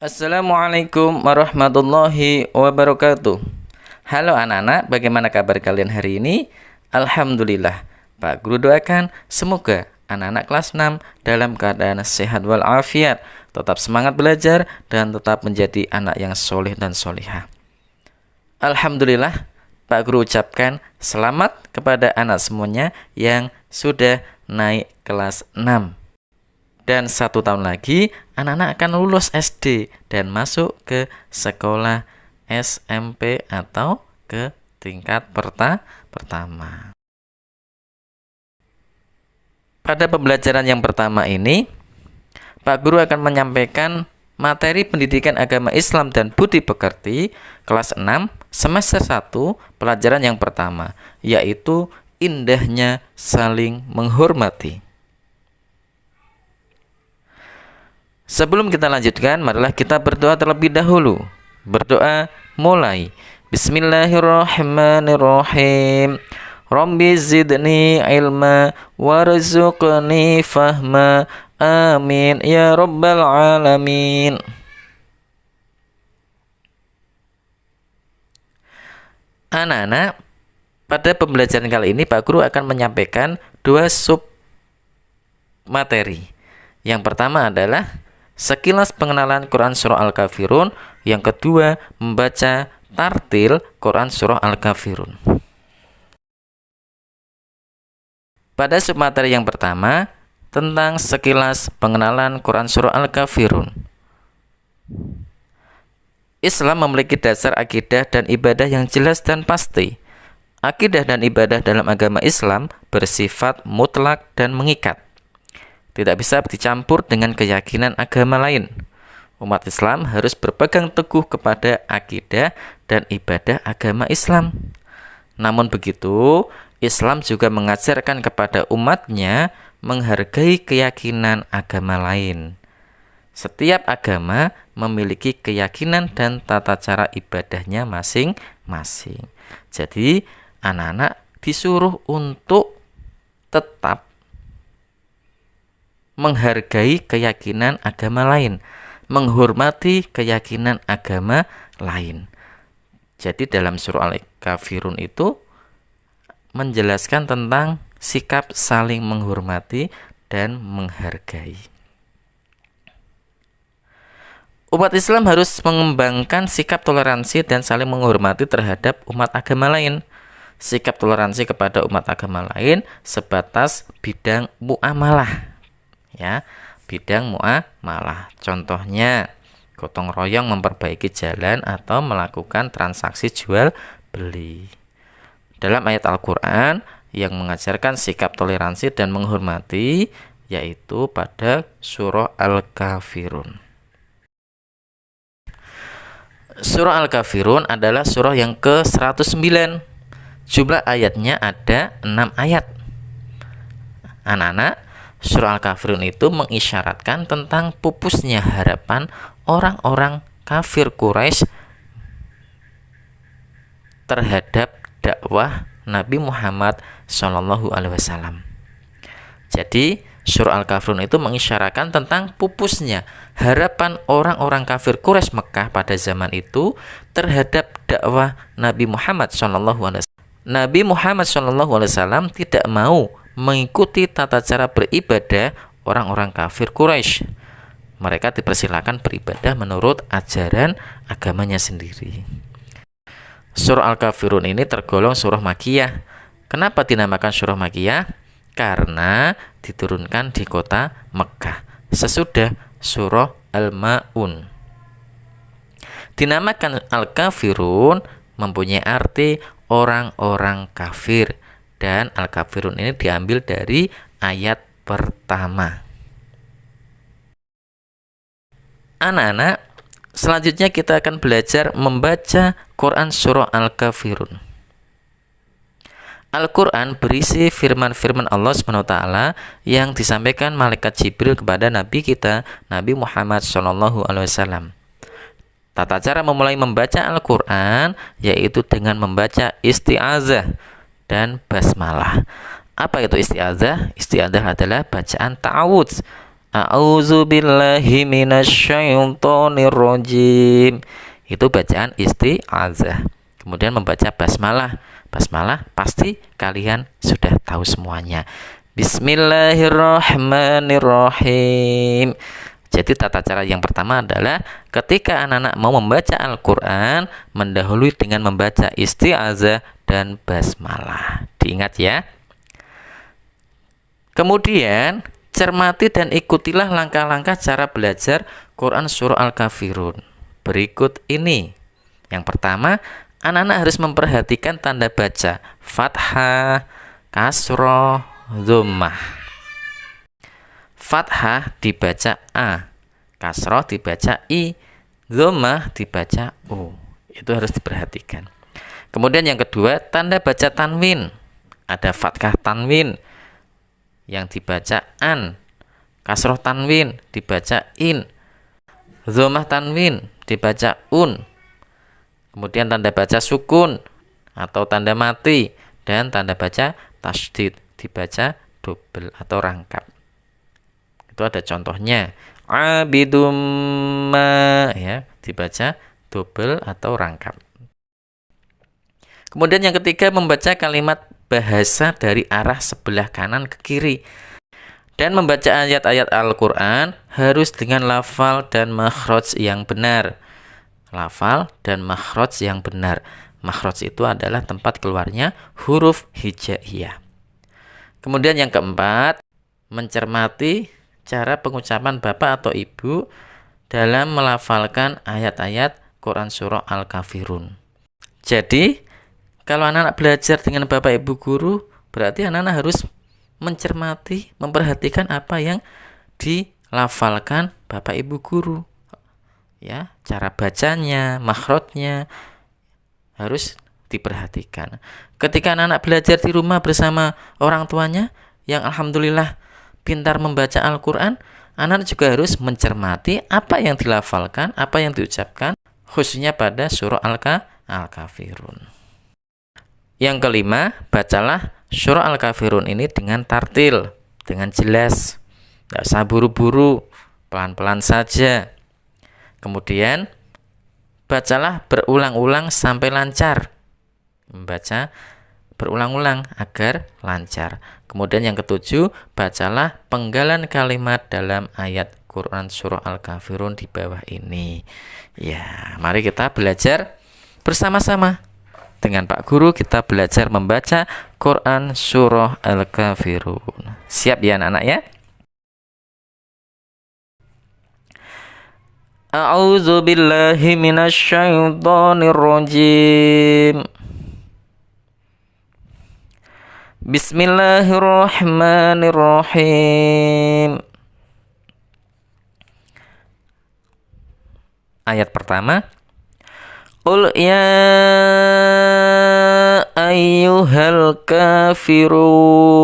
Assalamualaikum warahmatullahi wabarakatuh. Halo anak-anak, bagaimana kabar kalian hari ini? Alhamdulillah. Pak Guru doakan semoga anak-anak kelas 6 dalam keadaan sehat walafiat, tetap semangat belajar dan tetap menjadi anak yang soleh dan solihah. Alhamdulillah, Pak Guru ucapkan selamat kepada anak semuanya yang sudah naik kelas 6. Dan 1 tahun lagi anak-anak akan lulus SD dan masuk ke sekolah SMP atau ke tingkat pertama. Pada pembelajaran yang pertama ini, Pak Guru akan menyampaikan materi pendidikan agama Islam dan budi pekerti kelas 6 semester 1 pelajaran yang pertama, yaitu indahnya saling menghormati. Sebelum kita lanjutkan, marilah kita berdoa terlebih dahulu. Berdoa mulai. Bismillahirrahmanirrahim. Rabbi zidni ilma warzuqni fahma. Amin ya rabbal alamin. Anak-anak, pada pembelajaran kali ini Pak Guru akan menyampaikan 2 sub materi. Yang pertama adalah sekilas pengenalan Quran Surah Al-Kafirun. Yang kedua, membaca tartil Quran Surah Al-Kafirun. Pada submateri yang pertama, tentang sekilas pengenalan Quran Surah Al-Kafirun. Islam memiliki dasar akidah dan ibadah yang jelas dan pasti. Akidah dan ibadah dalam agama Islam bersifat mutlak dan mengikat. Tidak bisa dicampur dengan keyakinan agama lain. Umat Islam harus berpegang teguh kepada akidah dan ibadah agama Islam. Namun begitu, Islam juga mengajarkan kepada umatnya menghargai keyakinan agama lain. Setiap agama memiliki keyakinan dan tata cara ibadahnya masing-masing. Jadi, anak-anak disuruh untuk tetap menghargai keyakinan agama lain, menghormati keyakinan agama lain. Jadi dalam surah Al-Kafirun itu menjelaskan tentang sikap saling menghormati dan menghargai. Umat Islam harus mengembangkan sikap toleransi dan saling menghormati terhadap umat agama lain. Sikap toleransi kepada umat agama lain sebatas bidang muamalah. Ya, bidang muamalah. Contohnya, gotong royong memperbaiki jalan atau melakukan transaksi jual beli. Dalam ayat Al-Qur'an yang mengajarkan sikap toleransi dan menghormati yaitu pada surah Al-Kafirun. Surah Al-Kafirun adalah surah yang ke-109. Jumlah ayatnya ada 6 ayat. Anak-anak, surah Al-Kafirun itu mengisyaratkan tentang pupusnya harapan orang-orang kafir Quraisy terhadap dakwah Nabi Muhammad SAW. Jadi, surah Al-Kafirun itu mengisyaratkan tentang pupusnya harapan orang-orang kafir Quraisy Mekah pada zaman itu terhadap dakwah Nabi Muhammad SAW. Nabi Muhammad SAW tidak mau mengikuti tata cara beribadah orang-orang kafir Quraisy. Mereka dipersilakan beribadah menurut ajaran agamanya sendiri. Surah Al-Kafirun ini tergolong surah Makkiyah. Kenapa dinamakan surah Makkiyah? Karena diturunkan di kota Mekah sesudah surah Al-Ma'un. Dinamakan Al-Kafirun mempunyai arti orang-orang kafir. Dan Al-Kafirun ini diambil dari ayat pertama. Anak-anak, selanjutnya kita akan belajar membaca Quran Surah Al-Kafirun. Al-Quran berisi firman-firman Allah SWT yang disampaikan malaikat Jibril kepada Nabi kita, Nabi Muhammad SAW. Tata cara memulai membaca Al-Quran yaitu dengan membaca isti'azah dan basmalah. Apa itu isti'adzah? Isti'adzah adalah bacaan ta'awudz A'udzu billahi minasyaitonir rajim. Itu bacaan isti'adzah. Kemudian membaca basmalah. Basmalah pasti kalian sudah tahu semuanya. Bismillahirrahmanirrahim. Jadi tata cara yang pertama adalah ketika anak-anak mau membaca Al-Quran, mendahului dengan membaca isti'adzah dan basmalah. Diingat ya. Kemudian cermati dan ikutilah langkah-langkah cara belajar Quran surah Al-Kafirun. Berikut ini. Yang pertama, anak-anak harus memperhatikan tanda baca fathah, kasroh, dhammah. Fathah dibaca A, kasroh dibaca I, dhammah dibaca U. Itu harus diperhatikan. Kemudian yang kedua, tanda baca tanwin. Ada fathah tanwin yang dibaca an, kasroh tanwin dibaca in, dhammah tanwin dibaca un. Kemudian tanda baca sukun atau tanda mati dan tanda baca tasydid dibaca double atau rangkap. Itu ada contohnya. Abidum ma, ya, dibaca double atau rangkap. Kemudian yang ketiga, membaca kalimat bahasa dari arah sebelah kanan ke kiri. Dan membaca ayat-ayat Al-Quran harus dengan lafal dan makhraj yang benar. Lafal dan makhraj yang benar. Makhraj itu adalah tempat keluarnya huruf hijaiyah. Kemudian yang keempat, mencermati cara pengucapan bapak atau ibu dalam melafalkan ayat-ayat Quran surah Al-Kafirun. Jadi, kalau anak-anak belajar dengan bapak ibu guru, berarti anak-anak harus mencermati, memperhatikan apa yang dilafalkan bapak ibu guru. Ya, cara bacanya, makhrajnya harus diperhatikan. Ketika anak-anak belajar di rumah bersama orang tuanya yang alhamdulillah pintar membaca Al-Quran, anak juga harus mencermati apa yang dilafalkan, apa yang diucapkan, khususnya pada surah Al-Kafirun. Yang kelima, bacalah surah Al-Kafirun ini dengan tartil, dengan jelas, tidak usah buru-buru, pelan-pelan saja. Kemudian, bacalah berulang-ulang sampai lancar. Membaca berulang-ulang agar lancar. Kemudian yang ketujuh, bacalah penggalan kalimat dalam ayat Quran surah Al-Kafirun di bawah ini. Ya, mari kita belajar bersama-sama. Dengan Pak Guru kita belajar membaca Quran surah Al-Kafirun. Siap ya anak-anak ya? A'udzu billahi minasyaitonir rajim. Bismillahirrahmanirrahim. Ayat pertama. Qul ya ayyuhal kafirun.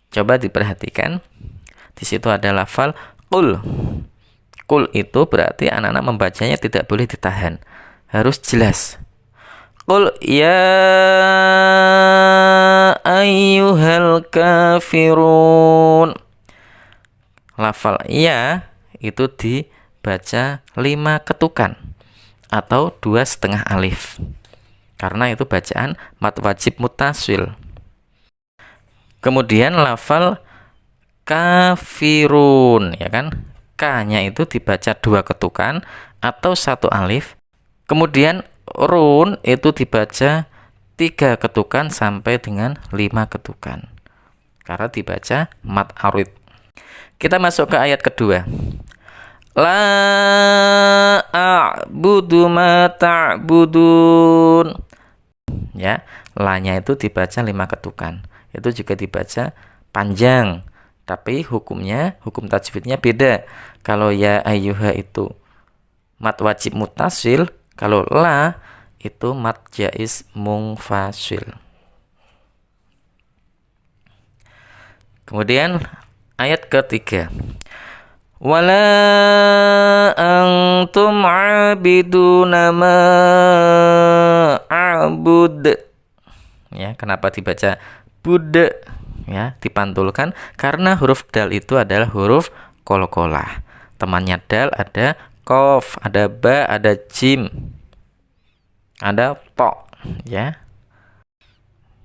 Coba diperhatikan. Di situ ada lafal qul. Qul itu berarti anak-anak membacanya tidak boleh ditahan. Harus jelas. Qul ya ayyuhal kafirun. Lafal ya itu dibaca 5 ketukan atau 2,5 alif. Karena itu bacaan mad wajib muttasil. Kemudian lafal kafirun, ya kan? K-nya itu dibaca 2 ketukan atau 1 alif. Kemudian run itu dibaca 3 ketukan sampai dengan 5 ketukan. Karena dibaca mad arid. Kita masuk ke ayat kedua. La a'budu ma ta'budun. Ya, la-nya itu dibaca 5 ketukan. Itu juga dibaca panjang. Tapi hukumnya, hukum tajwidnya beda. Kalau ya ayyuha itu mad wajib muttasil, kalau la itu mad jaiz munfasil. Kemudian ayat ketiga. Wala antum abiduna ma a'bud. Ya, kenapa dibaca bud? ya, dipantulkan karena huruf dal itu adalah huruf qalqalah. Temannya dal ada qaf, ada ba, ada jim, ada to, ya.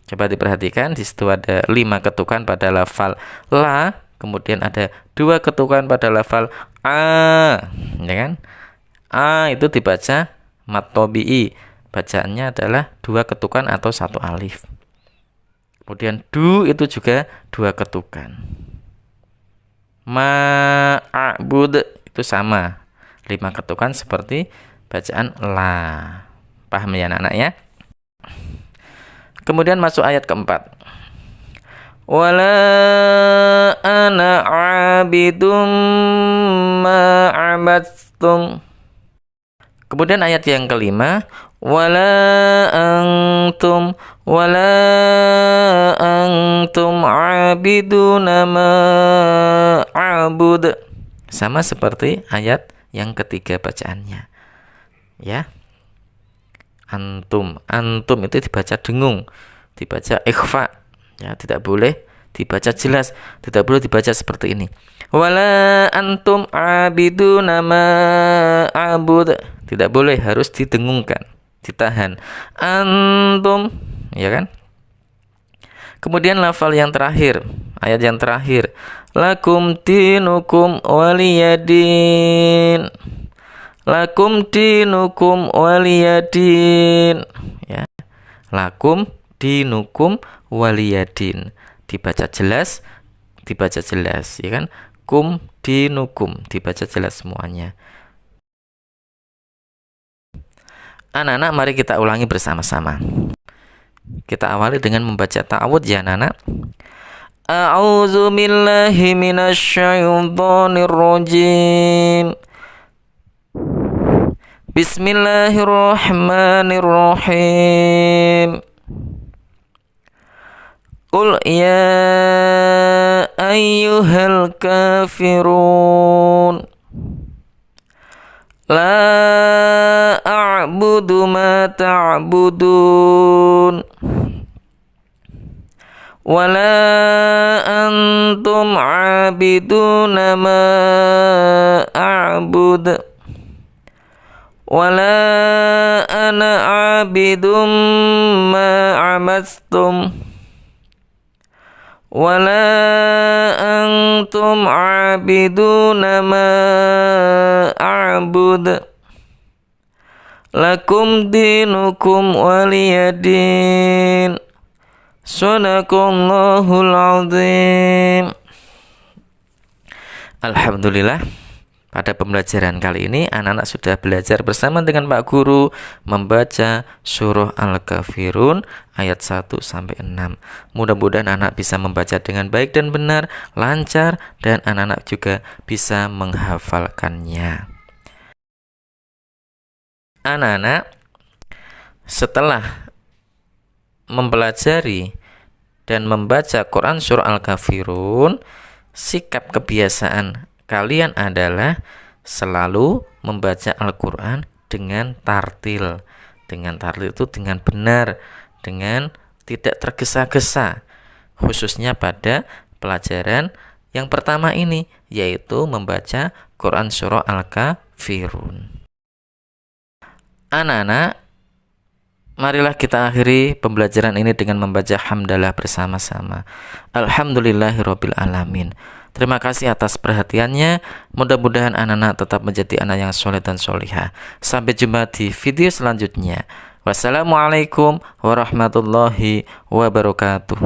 Coba diperhatikan, di situ ada 5 ketukan pada lafal la, kemudian ada 2 ketukan pada lafal a, ya kan? A itu dibaca mat tabi'i, bacaannya adalah 2 ketukan atau 1 alif. Kemudian du itu juga 2 ketukan. Ma'abud itu sama, 5 ketukan seperti bacaan la. Paham ya anak-anak ya? Kemudian masuk ayat keempat. Wala ana abidum ma'abattum. Kemudian ayat yang kelima, wala antum abiduna ma'abud. Sama seperti ayat yang ketiga bacaannya. Ya. Antum itu dibaca dengung, dibaca ikhfa, ya, tidak boleh dibaca jelas, tidak boleh dibaca seperti ini. Wala antum abiduna ma'abud, tidak boleh, harus didengungkan, ditahan. Antum, ya kan? Kemudian lafal yang terakhir, ayat yang terakhir, lakum dinukum waliyadin. Lakum dinukum waliyadin, ya. Lakum dinukum waliyadin, dibaca jelas, ya kan? Kum dinukum, dibaca jelas semuanya. Anak-anak, mari kita ulangi bersama-sama. Kita awali dengan membaca ta'awudz ya anak-anak. A'udzu billahi minasyaitonir rajim. Bismillahirrahmanirrahim. Qul ya ayyuhal kafirun la a'budu ma ta'budun wa la antum 'abiduna ma a'bud wala ana abidum ma'amastum wala antum abiduna ma'abud lakum dinukum waliyadin. Sadaqallahul azim. Alhamdulillah. Pada pembelajaran kali ini, anak-anak sudah belajar bersama dengan Pak Guru membaca surah Al-Kafirun ayat 1-6. Mudah-mudahan anak bisa membaca dengan baik dan benar, lancar, dan anak-anak juga bisa menghafalkannya. Anak-anak, setelah mempelajari dan membaca Quran surah Al-Kafirun, sikap kebiasaan kalian adalah selalu membaca Al-Quran dengan tartil. Dengan tartil itu dengan benar, dengan tidak tergesa-gesa. Khususnya pada pelajaran yang pertama ini, yaitu membaca Quran surah Al-Kafirun. Anak-anak, marilah kita akhiri pembelajaran ini dengan membaca hamdalah bersama-sama. Alhamdulillahirabbil alamin. Terima kasih atas perhatiannya. Mudah-mudahan anak-anak tetap menjadi anak yang soleh dan solihah. Sampai jumpa di video selanjutnya. Wassalamualaikum warahmatullahi wabarakatuh.